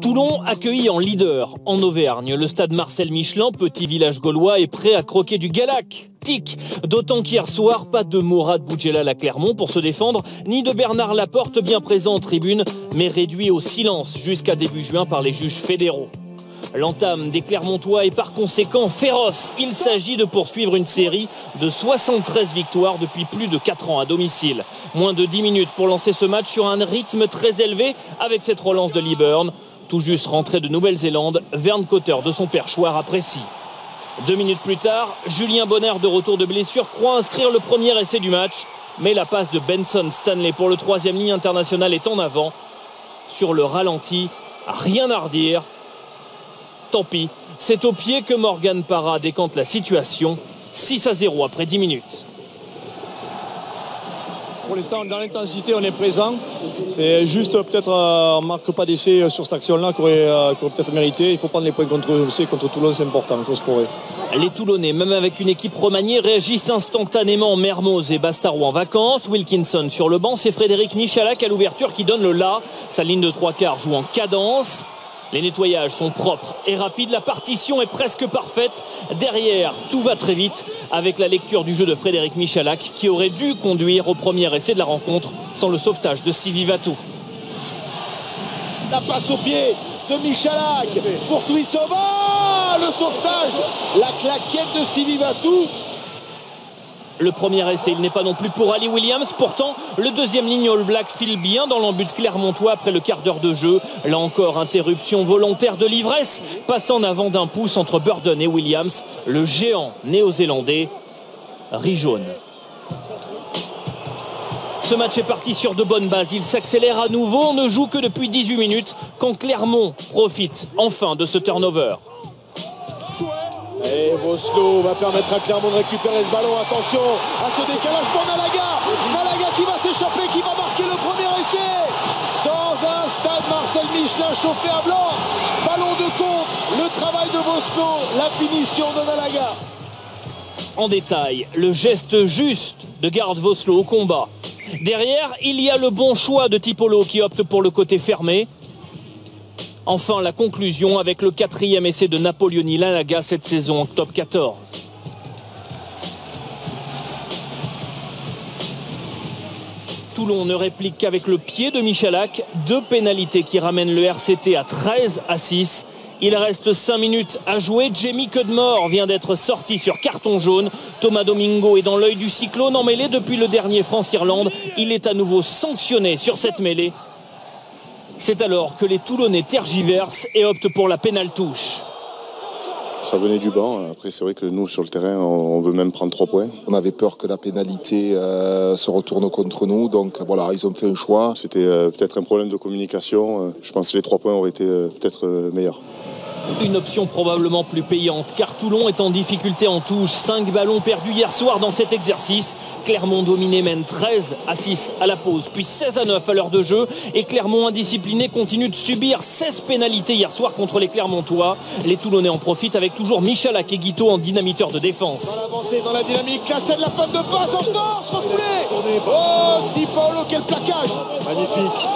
Toulon accueilli en leader en Auvergne. Le stade Marcel Michelin, petit village gaulois, est prêt à croquer du Galac. Tic. D'autant qu'hier soir, pas de Mourad Boudjelal à Clermont pour se défendre, ni de Bernard Laporte bien présent en tribune, mais réduit au silence jusqu'à début juin par les juges fédéraux. L'entame des Clermontois est par conséquent féroce. Il s'agit de poursuivre une série de 73 victoires depuis plus de 4 ans à domicile. Moins de 10 minutes pour lancer ce match sur un rythme très élevé avec cette relance de Liburn. Tout juste rentré de Nouvelle-Zélande, Vern Cotter de son perchoir apprécie. 2 minutes plus tard, Julien Bonner de retour de blessure croit inscrire le premier essai du match. Mais la passe de Benson Stanley pour le 3e ligne international est en avant. Sur le ralenti, rien à redire. Tant pis, c'est au pied que Morgan Parra décante la situation. 6-0 après 10 minutes. Pour l'instant, dans l'intensité, on est présent. C'est juste peut-être on ne marque pas d'essai sur cette action-là qu'on aurait peut-être mérité. Il faut prendre les points contre Toulon, c'est important, il faut scorer. Les Toulonnais, même avec une équipe remaniée, réagissent instantanément. Mermoz et Bastarou en vacances. Wilkinson sur le banc, c'est Frédéric Michalak à l'ouverture qui donne le la. Sa ligne de 3/4 joue en cadence. Les nettoyages sont propres et rapides, la partition est presque parfaite. Derrière, tout va très vite avec la lecture du jeu de Frédéric Michalak qui aurait dû conduire au premier essai de la rencontre sans le sauvetage de Sivivatou. La passe au pied de Michalak pour Tuisova, le sauvetage, la claquette de Sivivatou. Le premier essai, il n'est pas non plus pour Ali Williams. Pourtant, le deuxième ligne All Black file bien dans l'embut clermontois après le quart d'heure de jeu. Là encore, interruption volontaire de l'ivresse. Passe en avant d'un pouce entre Burden et Williams. Le géant néo-zélandais rit jaune. Ce match est parti sur de bonnes bases. Il s'accélère à nouveau. On ne joue que depuis 18 minutes quand Clermont profite enfin de ce turnover. Et Voslo va permettre à Clermont de récupérer ce ballon. Attention à ce décalage pour Malaga. Malaga qui va s'échapper, qui va marquer le premier essai. Dans un stade Marcel Michelin chauffé à blanc. Ballon de contre, le travail de Voslo, la finition de Malaga. En détail, le geste juste de Garde Voslo au combat. Derrière, il y a le bon choix de Tipolo qui opte pour le côté fermé. Enfin, la conclusion avec le 4e essai de Napoleoni Lanaga cette saison en top 14. Toulon ne réplique qu'avec le pied de Michalak. 2 pénalités qui ramènent le RCT à 13-6. Il reste 5 minutes à jouer. Jamie Cudmore vient d'être sorti sur carton jaune. Thomas Domingo est dans l'œil du cyclone en mêlée depuis le dernier France-Irlande. Il est à nouveau sanctionné sur cette mêlée. C'est alors que les Toulonnais tergiversent et optent pour la pénale touche. Ça venait du banc. Après, c'est vrai que nous, sur le terrain, on veut même prendre 3 points. On avait peur que la pénalité se retourne contre nous. Donc voilà, ils ont fait un choix. C'était peut-être un problème de communication. Je pense que les 3 points auraient été peut-être meilleurs. Une option probablement plus payante car Toulon est en difficulté en touche. 5 ballons perdus hier soir dans cet exercice. Clermont dominé mène 13-6 à la pause, puis 16-9 à l'heure de jeu. Et Clermont indiscipliné continue de subir 16 pénalités hier soir contre les Clermontois. Les Toulonnais en profitent avec toujours Michalak et Guito en dynamiteur de défense. Dans l'avancée, dans la dynamique, la scène, la fin de passe en force, refoulée. Oh, Tipolo, quel plaquage. Magnifique,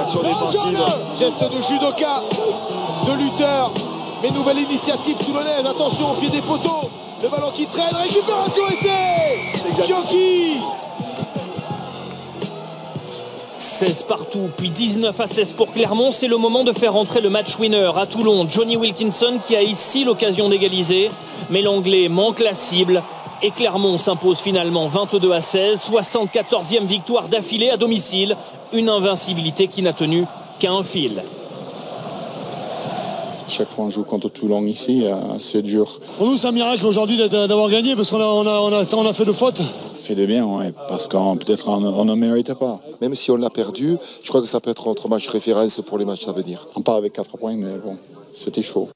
action défensive. Geste de judoka, de lutteur. Mais nouvelle initiative toulonnaise, attention au pied des poteaux. Le ballon qui traîne, récupération, essai. Chioki. 16 partout, puis 19-16 pour Clermont. C'est le moment de faire entrer le match winner à Toulon. Johnny Wilkinson qui a ici l'occasion d'égaliser. Mais l'Anglais manque la cible. Et Clermont s'impose finalement 22-16. 74e victoire d'affilée à domicile. Une invincibilité qui n'a tenu qu'à un fil. Chaque fois on joue contre Toulon ici, c'est dur. Pour nous, c'est un miracle aujourd'hui d'avoir gagné parce qu'on a fait de fautes. Fait de bien, ouais, parce qu'on peut-être on ne méritait pas. Même si on l'a perdu, je crois que ça peut être notre match référence pour les matchs à venir. On part avec 4 points, mais bon, c'était chaud.